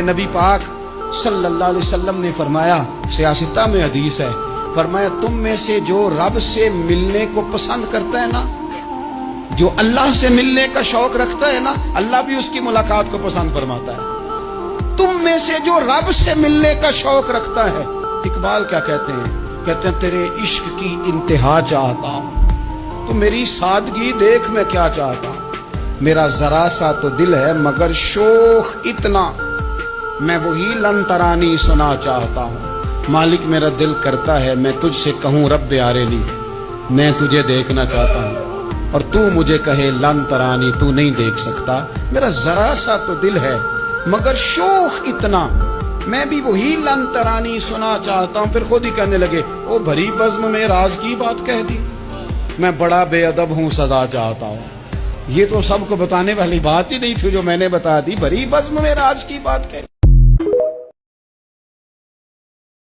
नबी पाक सल्लल्लाहु अलैहि वसल्लम ने फरमाया, सियासता में हदीस है, फरमाया तुम में से जो रब से मिलने को पसंद करता है ना, जो अल्लाह से मिलने का शौक रखता है ना, अल्लाह भी उसकी मुलाकात को पसंद फरमाता है। तुम में से जो रब से मिलने का शौक रखता है, इकबाल क्या कहते हैं? कहते हैं तेरे इश्क की इंतहा चाहता हूं, तो मेरी सादगी देख मैं क्या चाहता हूं। मेरा जरा सा तो दिल है मगर शोख इतना, मैं वही लन तरानी सुना चाहता हूँ। मालिक मेरा दिल करता है मैं तुझसे कहूँ रब्बे आरेली, मैं तुझे देखना चाहता हूँ, और तू मुझे कहे लन तरानी, तू नहीं देख सकता। मेरा जरा सा तो दिल है मगर शोख इतना, मैं भी वही लन तरानी सुना चाहता हूँ। फिर खुद ही कहने लगे, ओ भरी बज़्म में राज की बात कह दी, मैं बड़ा बेअदब हूँ सदा चाहता हूँ। ये तो सबको बताने वाली बात ही नहीं थी जो मैंने बता दी, भरी बज़्म में राज की बात कह